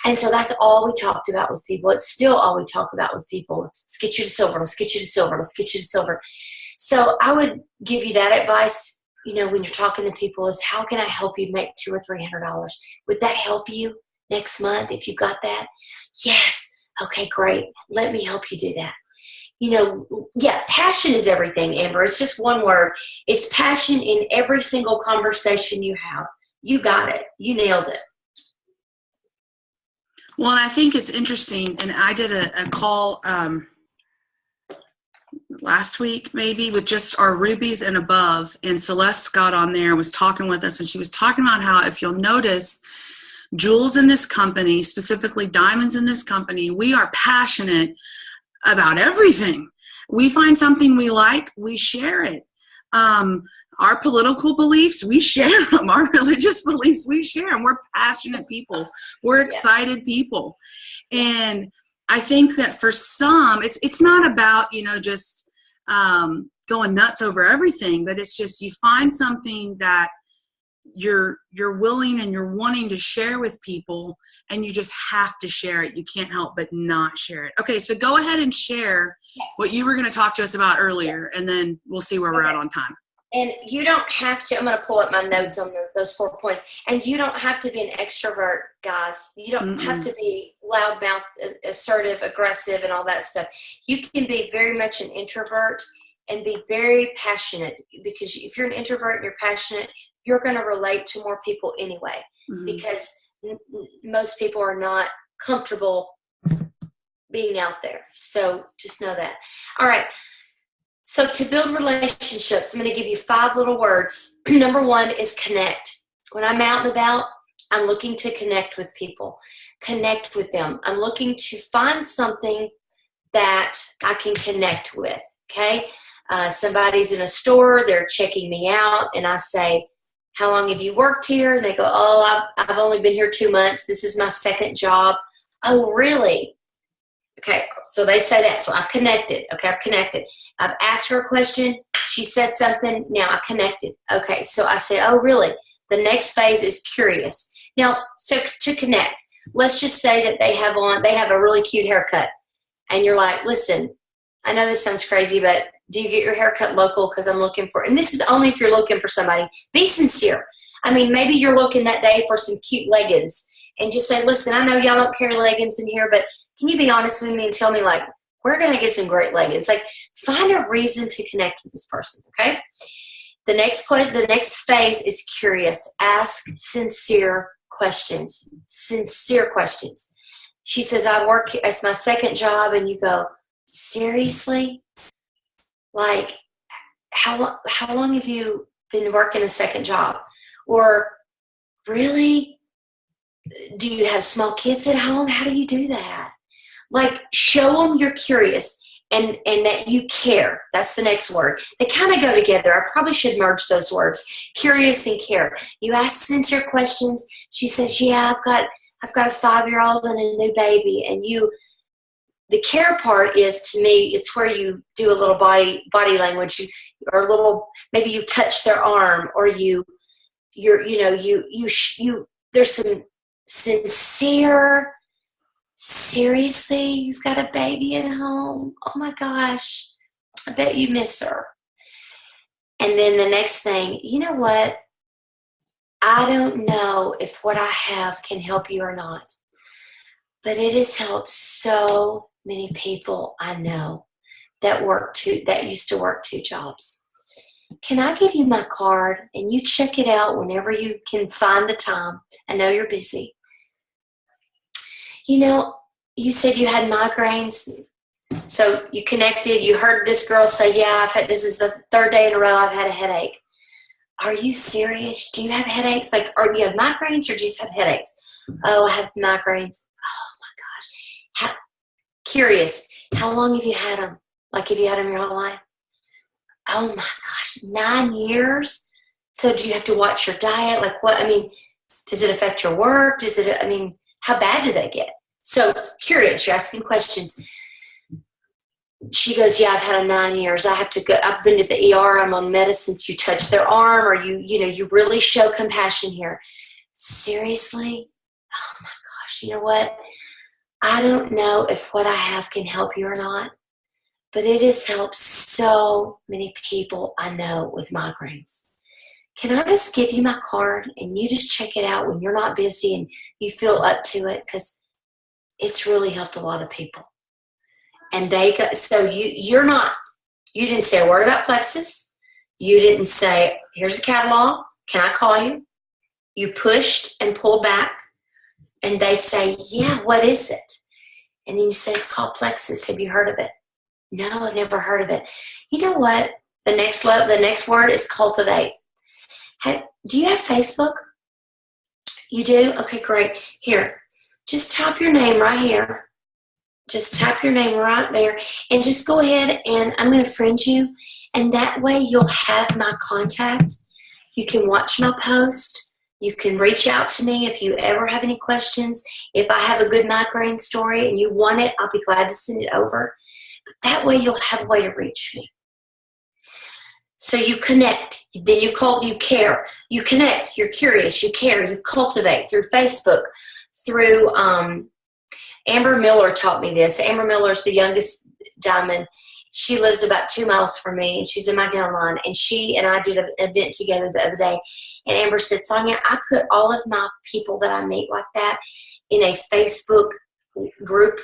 And so that's all we talked about with people. It's still all we talk about with people. Let's get you to silver. Let's get you to silver. Let's get you to silver. So I would give you that advice. when you're talking to people is, how can I help you make $200 or $300? Would that help you next month if you got that? Yes. Okay, great. Let me help you do that. Yeah, passion is everything, Amber. It's just one word. It's passion in every single conversation you have. You got it. You nailed it. Well, and I think it's interesting, and I did a call last week maybe with just our rubies and above, and Celeste got on there and was talking with us, and she was talking about how, if you'll notice, jewels in this company, specifically diamonds in this company, we are passionate about everything. We find something we like, we share it. Our political beliefs, we share them. Our religious beliefs, we share them. We're passionate people. We're excited people. And I think that for some, it's not about, just going nuts over everything, but it's just, you find something that you're willing and you're wanting to share with people, and you just have to share it. You can't help but not share it. Okay, so go ahead and share what you were going to talk to us about earlier, and then we'll see where we're at on time. And you don't have to, I'm going to pull up my notes on those 4 points. And you don't have to be an extrovert, guys. You don't have to be loudmouth, assertive, aggressive, and all that stuff. You can be very much an introvert and be very passionate, because if you're an introvert and you're passionate, you're going to relate to more people anyway, because most people are not comfortable being out there. So just know that. All right. So to build relationships, I'm going to give you 5 little words. Number 1 is connect. When I'm out and about, I'm looking to connect with people, connect with them. I'm looking to find something that I can connect with, okay? Somebody's in a store, they're checking me out, and I say, how long have you worked here? And they go, oh, I've only been here 2 months. This is my second job. Oh, really? Okay, so they say that. So I've connected. Okay, I've connected. I've asked her a question. She said something. Now I connected. Okay, so I say, oh, really? The next phase is curious. Now, so to connect, let's just say that they have a really cute haircut. And you're like, listen, I know this sounds crazy, but do you get your haircut local? Because I'm looking for, and this is only if you're looking for somebody. Be sincere. I mean, maybe you're looking that day for some cute leggings, and just say, listen, I know y'all don't carry leggings in here, but can you be honest with me and tell me, like, we're going to get some great leggings? Like, find a reason to connect with this person, okay? The next phase is curious. Ask sincere questions. Sincere questions. She says, I work as my second job, and you go, seriously? Like, how long have you been working a second job? Or, really? Do you have small kids at home? How do you do that? Like, show them you're curious and that you care. That's the next word. They kind of go together. I probably should merge those words. Curious and care. You ask sincere questions. She says, yeah, I've got a 5-year-old and a new baby. And the care part is, to me, it's where you do a little body language, or a little, maybe you touch their arm, or there's some sincere, seriously, you've got a baby at home? Oh my gosh, I bet you miss her. And then the next thing, you know what? I don't know if what I have can help you or not, but it has helped so many people I know that used to work 2 jobs. Can I give you my card and you check it out whenever you can find the time? I know you're busy. You said you had migraines, so you connected. You heard this girl say, yeah, this is the 3rd day in a row I've had a headache. Are you serious? Do you have headaches? Like, or do you have migraines, or do you just have headaches? Oh, I have migraines. Oh my gosh. Curious. How long have you had them? Like, have you had them your whole life? Oh my gosh, 9 years? So do you have to watch your diet? Like, what? I mean, does it affect your work? How bad do they get? So curious, you're asking questions. She goes, yeah, I've had them 9 years. I've been to the ER. I'm on medicines. You touch their arm, or you really show compassion here. Seriously? Oh my gosh, you know what? I don't know if what I have can help you or not, but it has helped so many people I know with migraines. can I just give you my card and you just check it out when you're not busy and you feel up to it? Because it's really helped a lot of people. And they got, so you didn't say a word about Plexus. You didn't say, here's a catalog. Can I call you? You pushed and pulled back. And they say, yeah, what is it? And then you say, it's called Plexus. Have you heard of it? No, I've never heard of it. You know what? The next word is cultivate. Do you have Facebook? You do? Okay, great. Here, just type your name right here. Just type your name right there. And just go ahead and I'm going to friend you. And that way you'll have my contact. You can watch my post. You can reach out to me if you ever have any questions. If I have a good migraine story and you want it, I'll be glad to send it over. But that way you'll have a way to reach me. So you connect, then you care. You connect, you're curious, you care, you cultivate through Facebook, through Amber Miller taught me this. Amber Miller's the youngest diamond. She lives about 2 miles from me, and she's in my downline. And she and I did an event together the other day. And Amber said, Sonya, I put all of my people that I meet like that in a Facebook group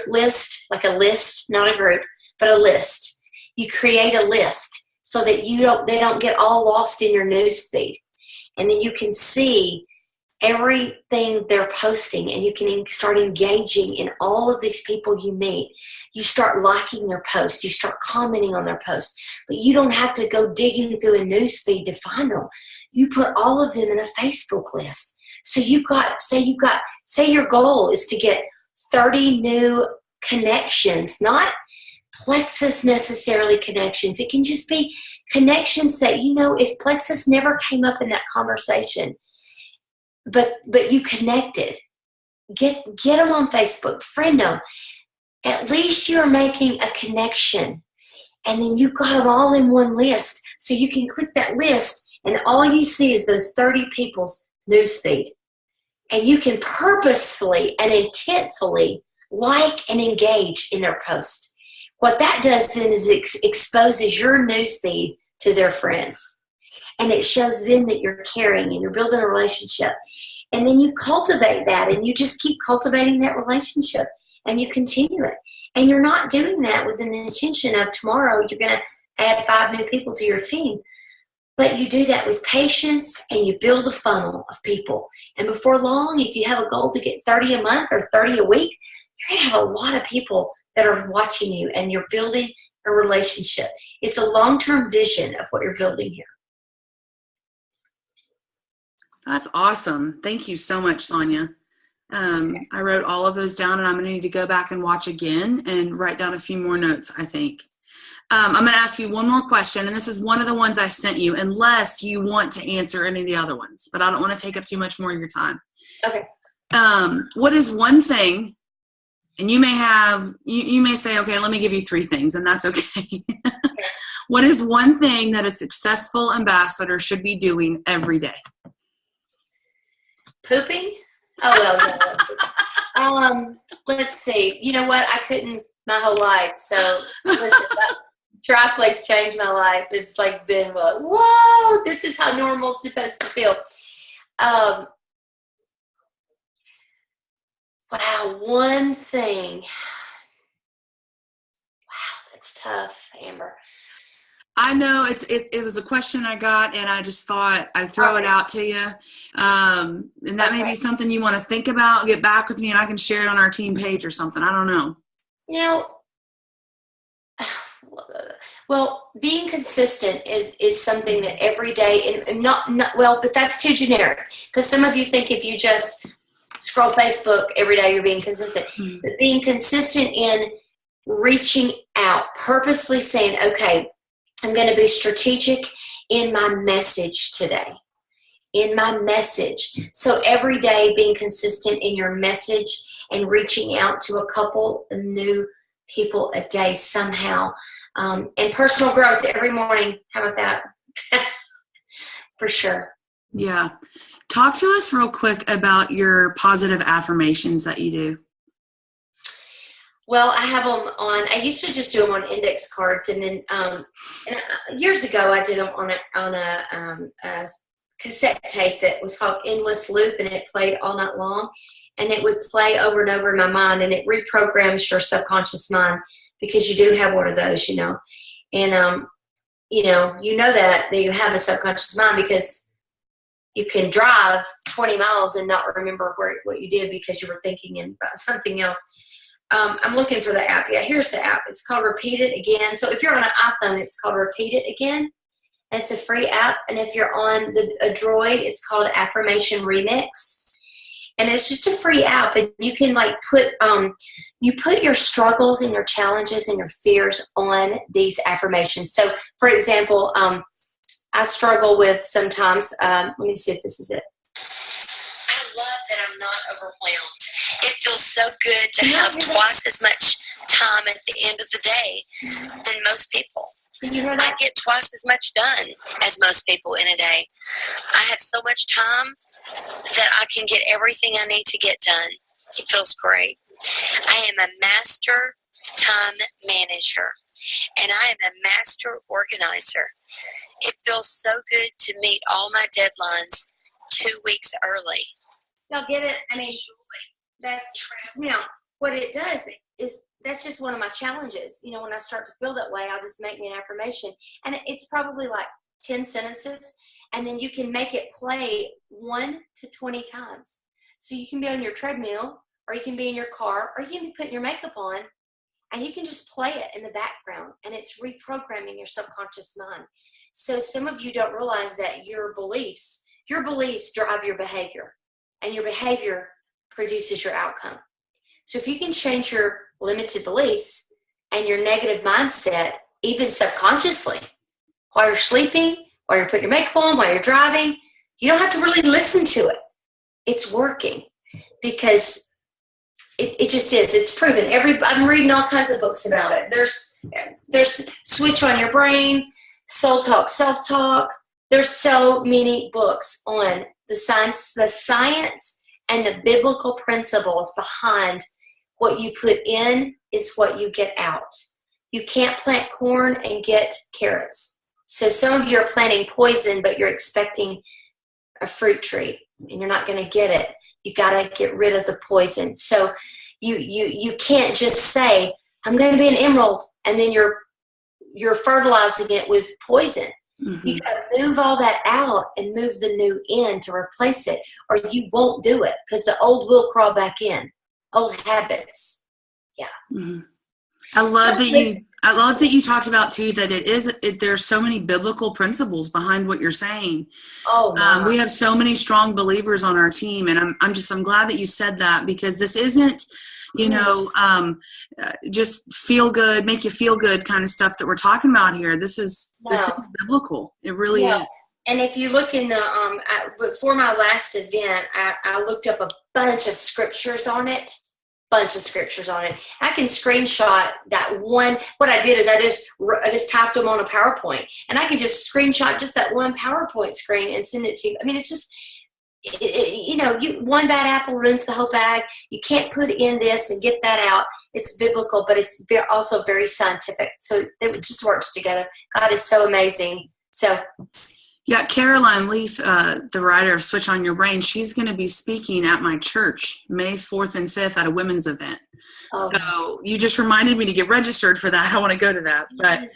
list, like a list, not a group, but a list. You create a list so that they don't get all lost in your news feed. And then you can see everything they're posting, and you can start engaging in all of these people you meet. You start liking their posts. You start commenting on their posts. But you don't have to go digging through a news feed to find them. You put all of them in a Facebook list. So say your goal is to get 30 new connections, not Plexus necessarily connections. It can just be connections that, if Plexus never came up in that conversation, but you connected, get them on Facebook, friend them. At least you're making a connection, and then you've got them all in one list. So you can click that list, and all you see is those 30 people's newsfeed. And you can purposefully and intentfully like and engage in their post. What that does then is it exposes your newsfeed to their friends. And it shows them that you're caring and you're building a relationship. And then you cultivate that, and you just keep cultivating that relationship, and you continue it. And you're not doing that with an intention of tomorrow you're going to add 5 new people to your team. But you do that with patience, and you build a funnel of people. And before long, if you have a goal to get 30 a month or 30 a week, you're going to have a lot of people that are watching you, and you're building a relationship. It's a long-term vision of what you're building here. That's awesome. Thank you so much, Sonya. I wrote all of those down, and I'm going to need to go back and watch again and write down a few more notes, I think. I'm going to ask you one more question, and this is one of the ones I sent you, unless you want to answer any of the other ones, but I don't want to take up too much more of your time. Okay. What is one thing, and you may say, okay, let me give you 3 things, and that's okay. What is one thing that a successful ambassador should be doing every day? Pooping? Oh, well, no. Let's see. You know what? I couldn't my whole life. So, listen, triplex changed my life. It's like been, whoa, this is how normal is supposed to feel. Wow, one thing. Wow, that's tough, Amber. I know it was a question I got, and I just thought I'd throw it out to you. And that may be something you want to think about, get back with me, and I can share it on our team page or something. I don't know. Well, being consistent is something that every day, and not but that's too generic, because some of you think if you just scroll Facebook every day, you're being consistent. But being consistent in reaching out, purposely saying, okay, I'm going to be strategic in my message today, in my message. So every day being consistent in your message and reaching out to a couple of new people a day somehow. And personal growth every morning. How about that? For sure. Yeah. Talk to us real quick about your positive affirmations that you do. Well, I have them on. I used to just do them on index cards, and then years ago I did them on a cassette tape that was called Endless Loop, and it played all night long, and it would play over and over in my mind, and it reprograms your subconscious mind, because you do have one of those, and you know that you have a subconscious mind, because you can drive 20 miles and not remember what you did because you were thinking about something else. I'm looking for the app. Yeah, here's the app. It's called Repeat It Again. So if you're on an iPhone, it's called Repeat It Again. And it's a free app. And if you're on a Droid, it's called Affirmation Remix. And it's just a free app. And you can put your struggles and your challenges and your fears on these affirmations. So for example, I struggle with sometimes, let me see if this is it. I love that I'm not overwhelmed. It feels so good to have twice as much time at the end of the day than most people. I get twice as much done as most people in a day. I have so much time that I can get everything I need to get done. It feels great. I am a master time manager, and I am a master organizer. It feels so good to meet all my deadlines 2 weeks early. Y'all get it? I mean, that's what it does is that's just one of my challenges. When I start to feel that way, I'll just make me an affirmation, and it's probably like 10 sentences, and then you can make it play 1 to 20 times. So you can be on your treadmill, or you can be in your car, or you can be putting your makeup on, and you can just play it in the background, and it's reprogramming your subconscious mind. So some of you don't realize that your beliefs drive your behavior, and your behavior produces your outcome. So if you can change your limited beliefs and your negative mindset, even subconsciously, while you're sleeping, while you're putting your makeup on, while you're driving, you don't have to really listen to it. It's working, because it just is. It's proven. I'm reading all kinds of books about it. There's Switch on Your Brain, Soul Talk, Self-Talk. There's so many books on the science and the biblical principles behind what you put in is what you get out. You can't plant corn and get carrots. So some of you are planting poison, but you're expecting a fruit tree, and you're not going to get it. You got to get rid of the poison. So you can't just say, I'm going to be an emerald, and then you're fertilizing it with poison. Mm-hmm. You got to move all that out and move the new in to replace it, or you won't do it, because the old will crawl back in. Old habits. Yeah. Mm-hmm. I love that you talked about too that there's so many biblical principles behind what you're saying. Oh, we have so many strong believers on our team, and I'm glad that you said that, because this isn't just make you feel good kind of stuff that we're talking about here. This is biblical. It really is. And if you look in before my last event, I looked up a bunch of scriptures on it. I can screenshot that one. What I did is I just typed them on a PowerPoint, and I can just screenshot just that one PowerPoint screen and send it to you. I mean, it's just, one bad apple ruins the whole bag. You can't put in this and get that out. It's biblical, but it's also very scientific. So it just works together. God is so amazing. So. Yeah, Caroline Leaf, the writer of Switch on Your Brain, she's going to be speaking at my church May 4th and 5th at a women's event. Oh. So you just reminded me to get registered for that. I want to go to that. But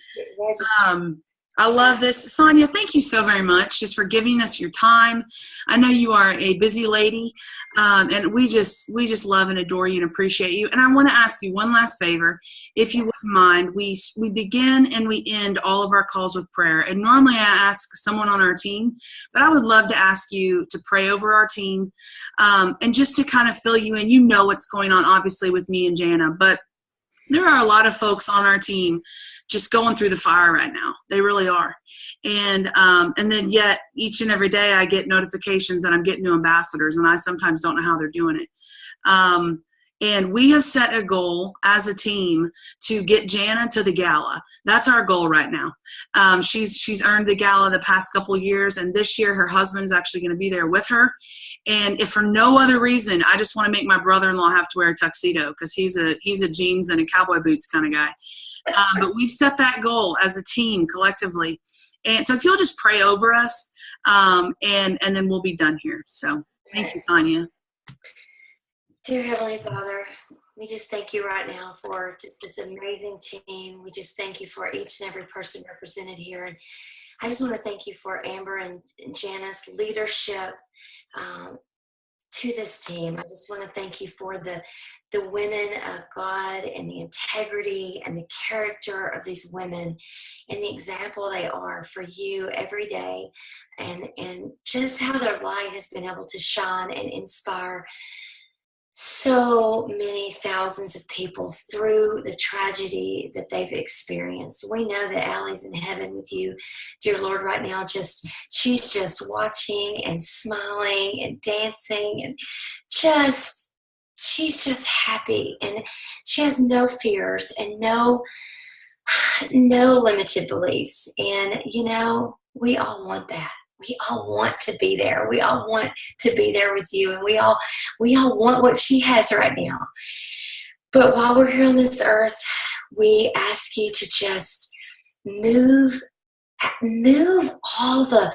I love this. Sonya, thank you so very much just for giving us your time. I know you are a busy lady, and we just love and adore you and appreciate you. And I want to ask you one last favor, if you wouldn't mind. We begin and we end all of our calls with prayer. And normally I ask someone on our team, but I would love to ask you to pray over our team, and just to kind of fill you in. You know what's going on, obviously, with me and Jana, but there are a lot of folks on our team just going through the fire right now. They really are. And then yet each and every day I get notifications that I'm getting new ambassadors, and I sometimes don't know how they're doing it. And we have set a goal as a team to get Jana to the gala. That's our goal right now. She's earned the gala the past couple years, and this year her husband's actually going to be there with her. And if for no other reason, I just want to make my brother-in-law have to wear a tuxedo because he's a jeans and a cowboy boots kind of guy. But we've set that goal as a team collectively. And so if you'll just pray over us, and then we'll be done here. So thank you, Sonya. Dear Heavenly Father, we just thank you right now for just this amazing team. We just thank you for each and every person represented here. And I just want to thank you for Amber and Jana's leadership to this team. I just want to thank you for the women of God and the integrity and the character of these women and the example they are for you every day, and just how their light has been able to shine and inspire so many thousands of people through the tragedy that they've experienced. We know that Allie's in heaven with you, dear Lord, right now. She's just watching and smiling and dancing, and she's just happy, and she has no fears and no limited beliefs. And we all want that. We all want to be there. We all want to be there with you, and we all want what she has right now. But while we're here on this earth, we ask you to just move all the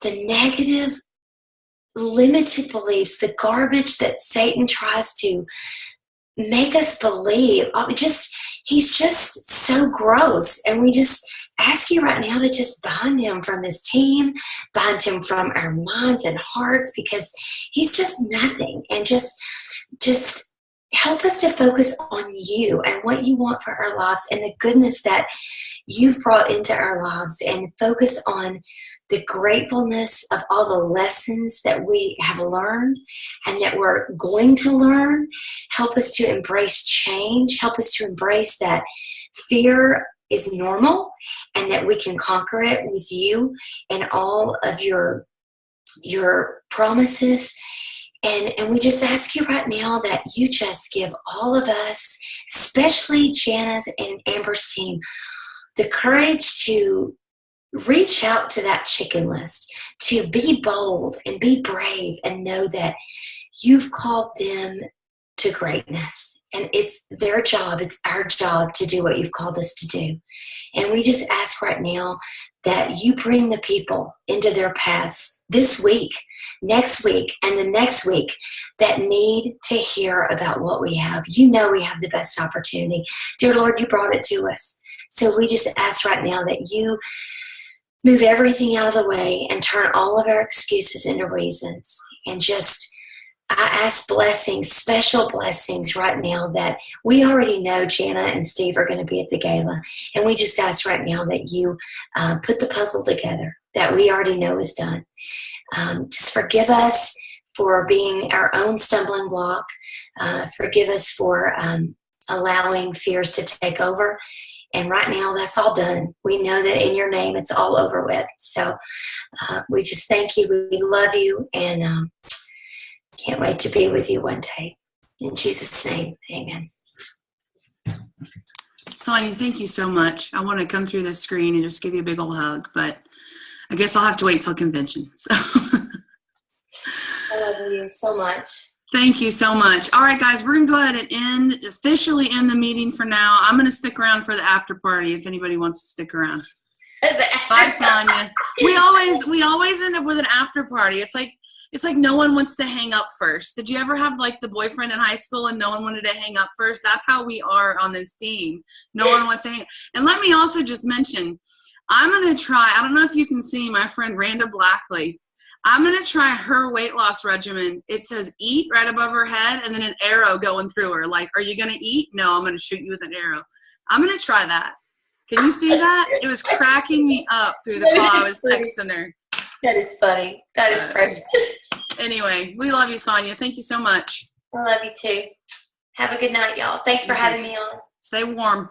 negative, limited beliefs, the garbage that Satan tries to make us believe. He's just so gross, and we just ask you right now to just bind him from this team, bind him from our minds and hearts, because he's just nothing. And just help us to focus on you and what you want for our lives and the goodness that you've brought into our lives, and focus on the gratefulness of all the lessons that we have learned and that we're going to learn. Help us to embrace change. Help us to embrace that fear is normal and that we can conquer it with you and all of your promises. And we just ask you right now that you just give all of us, especially Jana's and Amber's team, the courage to reach out to that chicken list, to be bold and be brave and know that you've called them to greatness. And it's their job, it's our job to do what you've called us to do. And we just ask right now that you bring the people into their paths this week, next week, and the next week that need to hear about what we have. You know we have the best opportunity. Dear Lord, you brought it to us. So we just ask right now that you move everything out of the way and turn all of our excuses into reasons. And I ask blessings, special blessings right now that we already know Jana and Steve are going to be at the gala. And we just ask right now that you put the puzzle together that we already know is done. Just forgive us for being our own stumbling block. Forgive us for allowing fears to take over. And right now, that's all done. We know that in your name, it's all over with. So we just thank you. We love you, and can't wait to be with you one day. In Jesus' name, amen. Sonya, thank you so much. I want to come through the screen and just give you a big old hug, but I guess I'll have to wait till convention. So I love you so much. Thank you so much. All right, guys, we're going to go ahead and officially end the meeting for now. I'm going to stick around for the after party if anybody wants to stick around. Bye, Sonya. We always end up with an after party. It's like no one wants to hang up first. Did you ever have like the boyfriend in high school and no one wanted to hang up first? That's how we are on this team. No one wants to hang up. And let me also just mention, I'm going to try, I don't know if you can see my friend Randa Blackley. I'm going to try her weight loss regimen. It says eat right above her head and then an arrow going through her. Like, are you going to eat? No, I'm going to shoot you with an arrow. I'm going to try that. Can you see that? It was cracking me up through the call. I was texting her. That is funny. That is precious. Anyway, we love you, Sonya. Thank you so much. I love you too. Have a good night, y'all. Thanks for having me on. Stay warm.